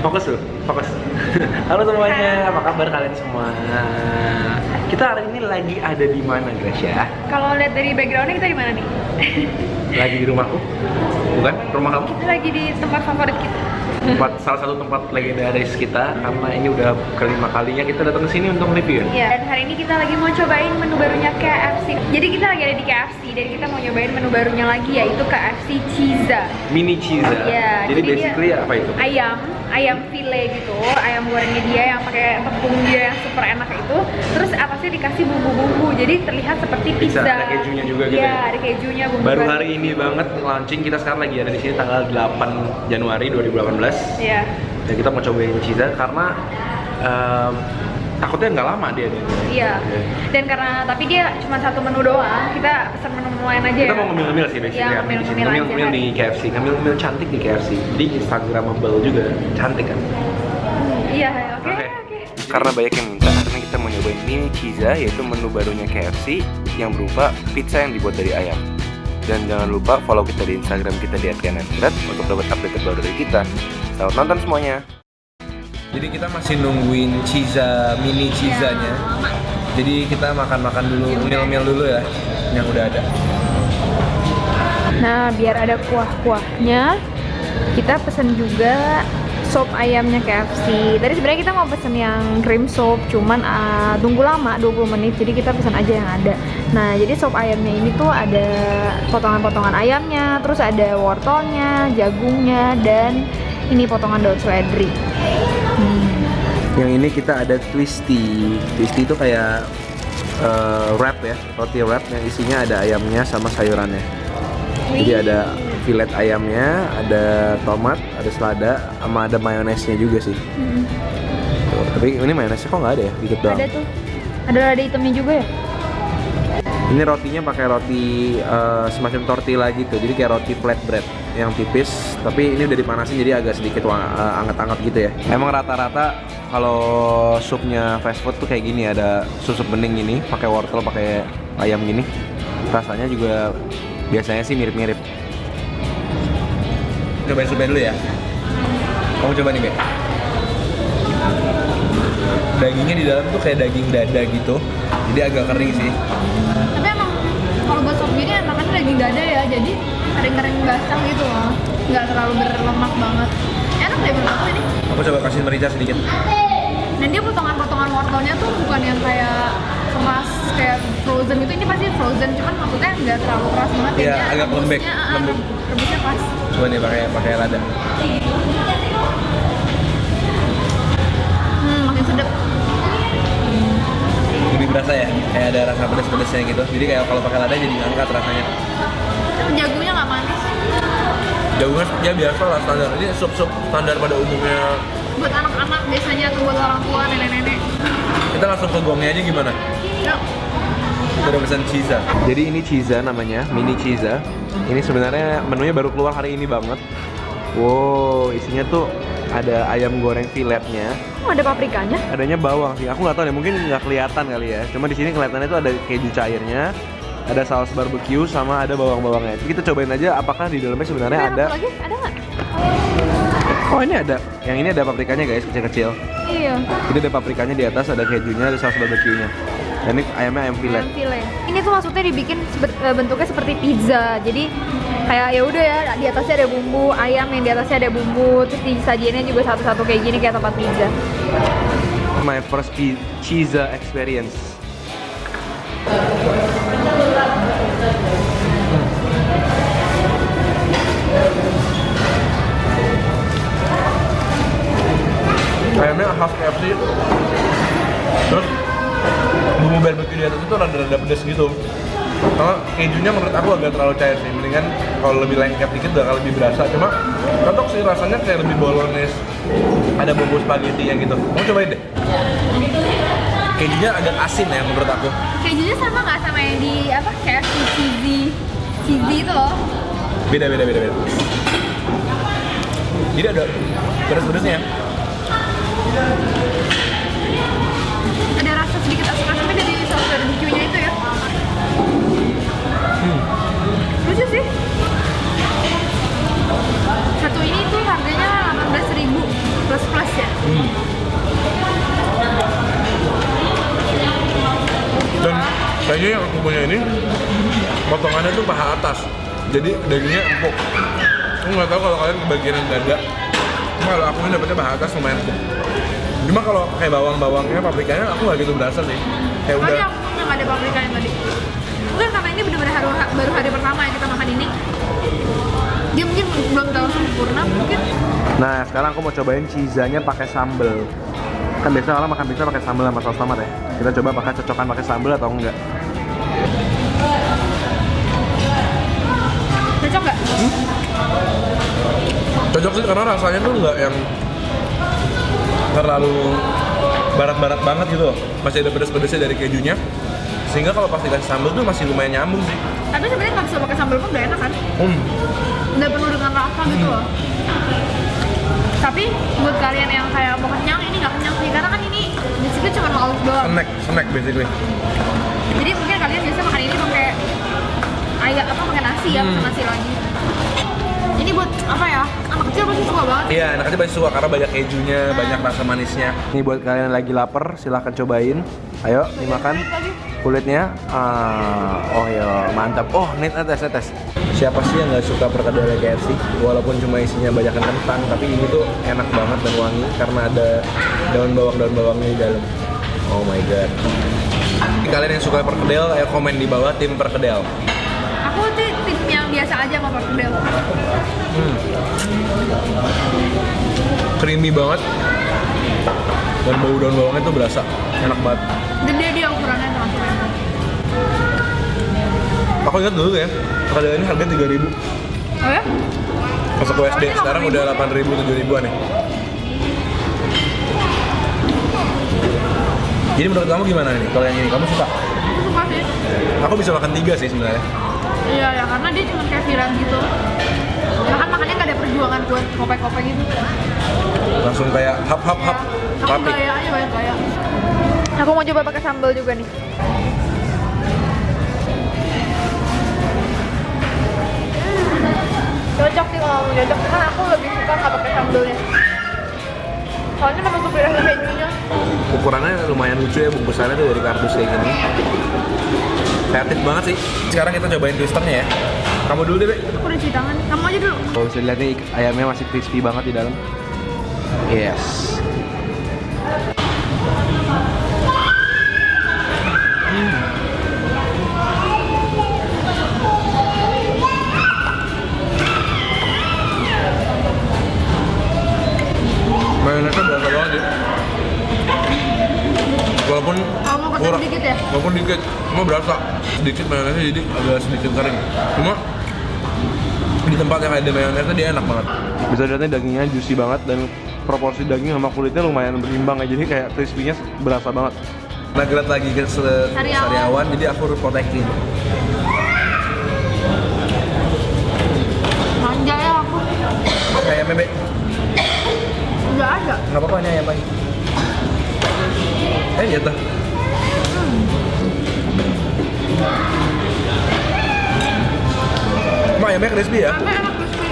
Fokus tuh, fokus. Halo semuanya, apa kabar kalian semua? Kita hari ini lagi ada di mana, Gracia? Kalau lihat dari backgroundnya kita di mana nih? Lagi di rumahku? Bukan? Rumah kamu? Kita lagi di tempat favorit kita. Salah satu tempat legendaris kita, karena ini udah kelima kalinya kita datang ke sini untuk review. Iya, dan hari ini kita lagi mau cobain menu barunya KFC. Jadi kita lagi ada di KFC dan kita mau nyobain menu barunya lagi, yaitu KFC Chiza. Mini Chiza. Iya, jadi dia basically apa itu? ayam file gitu, ayam gorengnya dia yang pakai tepung dia yang super enak itu. Terus atasnya dikasih bumbu-bumbu, jadi terlihat seperti pizza. Ada kejunya juga gitu. Iya, ada kejunya, bumbu. Baru hari ini banget launching, kita sekarang lagi ada di sini tanggal 8 Januari 2018. Iya. Dan kita mau cobain Chiza karena takutnya nggak lama dia. Iya. Dan karena tapi dia cuma satu menu doang, kita pesan menu lain aja. Kita mau ngemil-ngemil sih basically. Iya, ngemil-ngemil di KFC, ngemil-ngemil cantik di KFC. Jadi Instagramable juga, cantik kan? Iya, oke. Karena banyak yang minta, karena kita mau nyobain mini Chiza, yaitu menu barunya KFC yang berupa pizza yang dibuat dari ayam. Dan jangan lupa follow kita di Instagram kita di @kianandrat untuk dapat update terbaru dari kita. Selamat nonton semuanya. Jadi kita masih nungguin Chiza, mini Chizanya. Jadi kita makan-makan dulu, ngemil-ngemil dulu ya, yang udah ada. Nah, biar ada kuah-kuahnya, kita pesen juga sop ayamnya KFC. Tadi sebenarnya kita mau pesen yang cream soup, cuman tunggu lama 20 menit, jadi kita pesen aja yang ada. Nah, jadi sop ayamnya ini tuh ada potongan-potongan ayamnya, terus ada wortelnya, jagungnya, dan ini potongan daun seledri. Yang ini kita ada twisty. Twisty itu kayak wrap ya, roti wrap yang isinya ada ayamnya sama sayurannya. Jadi ada filet ayamnya, ada tomat, ada selada, sama ada mayonesnya juga sih. Tuh, tapi ini mayonesnya kok nggak ada ya, dikit doang. Ada tuh, ada hitamnya juga ya. Ini rotinya pakai roti semacam tortilla gitu, jadi kayak roti flatbread yang tipis, tapi ini udah dipanasin jadi agak sedikit anget-anget gitu ya. Emang rata-rata kalau supnya fast food tuh kayak gini, ada susup bening gini, pakai wortel, pakai ayam gini. Rasanya juga biasanya sih mirip-mirip. Cobain supnya dulu ya. Kamu coba nih, Be. Dagingnya di dalam tuh kayak daging dada gitu, jadi agak kering sih. Tapi emang kalau buat sop gini enakannya daging dada ya, jadi kering-kering basah gitu loh, nggak terlalu berlemak banget. Enak deh menurut aku ini. Aku coba kasih merica sedikit. Dan dia potongan-potongan wortelnya tuh bukan yang kayak keras kayak frozen gitu, ini pasti frozen, cuman maksudnya nggak terlalu keras banget. Iya, agak lembek, lembut. Rebusnya pas. Coba nih pakai lada. Makin sedap. Lebih berasa ya, kayak ada rasa pedas-pedasnya gitu. Jadi kayak kalau pakai lada jadi ngangkat rasanya. Jagungnya nggak manis. Jagungnya ya biasa lah, standar. Ini sup-sup standar pada umumnya. Buat anak-anak biasanya atau buat orang tua, nenek-nenek. Kita langsung ke gongnya aja gimana? Yuk. Kita udah pesan Chiza. Jadi ini Chiza namanya, mini Chiza. Ini sebenarnya menunya baru keluar hari ini banget. Wow, isinya tuh ada ayam goreng filetnya. Oh, ada paprikanya? Adanya bawang sih. Aku nggak tahu deh, mungkin nggak kelihatan kali ya. Cuma di sini kelihatannya tuh ada keju cairnya, ada saus barbecue, sama ada bawang-bawangnya. Jadi kita cobain aja apakah di dalamnya sebenarnya ada. Lagi? Ada nggak? Oh, ini ada. Yang ini ada paprikanya guys, kecil-kecil. Iya. Jadi ada paprikanya di atas, ada kejunya, ada saus barbecue-nya. Dan ini ayamnya ayam filet. Ayam filet. Ini tuh maksudnya dibikin bentuknya seperti pizza. Jadi kayak ya udah ya, di atasnya ada bumbu ayam, yang di atasnya ada bumbu, terus disajiinnya juga satu-satu kayak gini kayak tempat pizza. My first Chiza experience. Ayamnya khas KFC. Terus bumbu barbecue di atas itu rada-rada pedas gitu. Kalau kejunya menurut aku agak terlalu cair sih, mendingan kalau lebih lengket dikit bakal lebih berasa. Cuma cocok sih, rasanya kayak lebih bolognese, ada bumbu spaghetti yang gitu. Mau cobain deh. Kejunya agak asin ya menurut aku. Kejunya sama nggak sama yang di apa KFC cheesy itu loh? Beda. Jadi ada pedas-pedasnya. Ada rasa sedikit asam-asamnya dari saus barbecue-nya itu ya. Lucu sih. Satu ini tuh harganya 18.000 plus Ini yang aku punya ini potongannya tuh paha atas, jadi dagingnya empuk. Aku nggak tahu kalau kalian kebagian dada. Cuma kalau aku ini dapetnya paha atas lumayan empuk. Cuma kalau kayak bawang-bawangnya, paprikanya aku nggak gitu berasa sih. Kayak Tadi udah. aku yang ada paprikanya tadi. Mungkin karena ini benar-benar baru hari pertama yang kita makan ini. Dia mungkin belum terlalu sempurna mungkin. Nah, sekarang aku mau cobain cheese-nya pakai sambal. Kan biasa orang makan pizza pakai sambal sama saus tomat ya. Kita coba pakai cocokan pakai sambal atau enggak. Cocok nggak? Cocok sih karena rasanya tuh enggak yang terlalu barat-barat banget gitu loh. Masih ada pedas-pedasnya dari kejunya. Sehingga kalau pas dikasih sambal tuh masih lumayan nyambung sih. Tapi sebenarnya nggak bisa pakai sambal pun udah enak kan? Udah penuh dengan rasa gitu loh. Tapi buat kalian yang kayak mau kenyang, ini nggak kenyang sih karena kan ini basically cuma lauk doang. Snack basically. Jadi mungkin kalian biasa makan ini pakai ayam apa pakai nasi ya, pakai nasi lagi. Ini buat apa ya? Anak kecil pasti suka banget. Iya, anak kecil pasti suka karena banyak kejunya, banyak rasa manisnya. Ini buat kalian yang lagi lapar, silahkan cobain. Ayo, dimakan kulitnya. Oh ya, mantap. Oh, tes. Siapa sih yang nggak suka perkedel KFC? Walaupun cuma isinya banyak kentang, tapi ini tuh enak banget dan wangi karena ada daun bawangnya di dalam. Oh my god. Kalian yang suka perkedel, ayo komen di bawah tim perkedel. Aku sih tim yang biasa aja sama perkedel. Creamy banget dan bau daun bawangnya tuh berasa enak banget. Gede dia ukurannya termasuk. Aku ingat dulu ya, perkedel ini harga 3.000. Oh ya? Pas aku SD, sekarang udah 8.000, 7.000-an ya. Jadi menurut kamu gimana nih? Kalau yang ini, kamu suka? Aku suka sih. Aku bisa makan 3 sih sebenarnya. Iya ya, karena dia cuma kayak viral gitu. Ya kan makannya nggak ada perjuangan buat kopek-kopek gitu. Langsung kayak hap. Aku Rapi. gaya aja banyak gaya. Aku mau coba pakai sambal juga nih. Cocok sih kalau mau cocok, cuman aku lebih suka nggak pakai sambalnya. Soalnya memang kepikiran kejunya. Ukurannya lumayan lucu ya, bungkusannya tuh dari kardus kayak gini. Kreatif banget sih. Sekarang kita cobain twisternya ya. Kamu dulu deh, Be. Aku udah cuci tangan. Kamu aja dulu. Kalau bisa dilihat nih, ayamnya masih crispy banget di dalam. Yes. Mayonesnya berasa banget sih. Walaupun Kamu kasih sedikit ya? walaupun dikit, cuma berasa sedikit mayonesnya jadi agak sedikit kering. Cuma di tempat yang ada mayonesnya dia enak banget. Bisa dilihatnya dagingnya juicy banget dan proporsi daging sama kulitnya lumayan berimbang ya, jadi kayak crispy-nya berasa banget. Nugget lagi ke sariawan, jadi aku harus protein. Manja ya aku. Kayak bebek. Nggak ada. Nggak apa-apa, ini ayam lagi. Iya tuh. Cuma ayamnya crispy ya. Ayamnya enak crispy.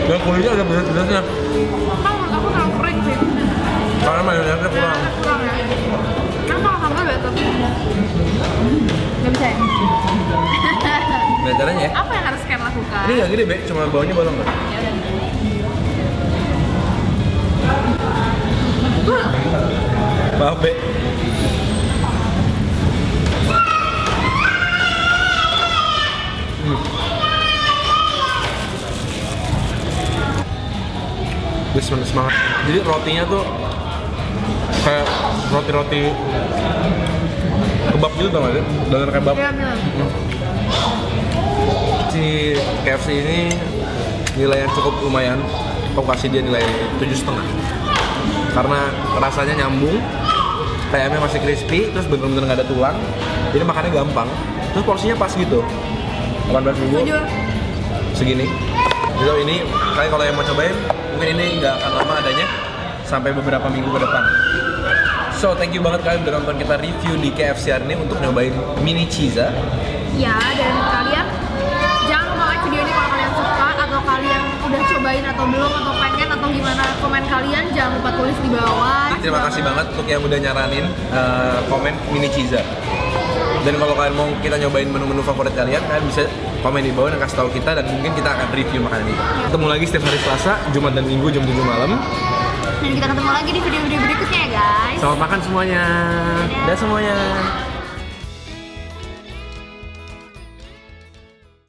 Dan kulitnya ada pedas-pedasnya. Kan menurut aku terlalu kering sih. Karena mayonesnya kurang. Mayonesnya kurang ya. Kan kalau sambal better. Nggak bisa ya? Nah, caranya ya. Apa yang harus Ken lakukan? Ini nggak gede, Be. Cuma baunya bolong nggak? Ya udah. Maaf, Be. Semangat. Jadi rotinya tuh kayak roti-roti kebab gitu, tau gak sih? Doner kebab. Iya, bener. Si KFC ini nilai yang cukup lumayan. Aku kasih dia nilai 7,5 karena rasanya nyambung, ayamnya masih crispy, terus bener-bener nggak ada tulang, jadi makannya gampang, terus porsinya pas gitu. 18.000 Setuju. segini. Jadi ini kalian kalau yang mau cobain, mungkin ini nggak akan lama adanya, sampai beberapa minggu ke depan. So, thank you banget kalian udah nonton kita review di KFC hari ini untuk nyobain mini cheese. Ya, dan kalian jangan lupa like video ini kalau kalian suka atau kalian udah cobain atau belum atau pengen atau tahu gimana komen kalian, jangan lupa tulis di bawah. Terima kasih banget untuk yang udah nyaranin komen mini Ciza. Dan kalau kalian mau kita nyobain menu-menu favorit kalian bisa komen di bawah dan kasih tahu kita, dan mungkin kita akan review makanan itu. Ketemu lagi setiap hari Selasa, Jumat dan Minggu jam 7 malam. Dan kita ketemu lagi di video-video berikutnya ya guys. Selamat makan semuanya. Dadah semuanya.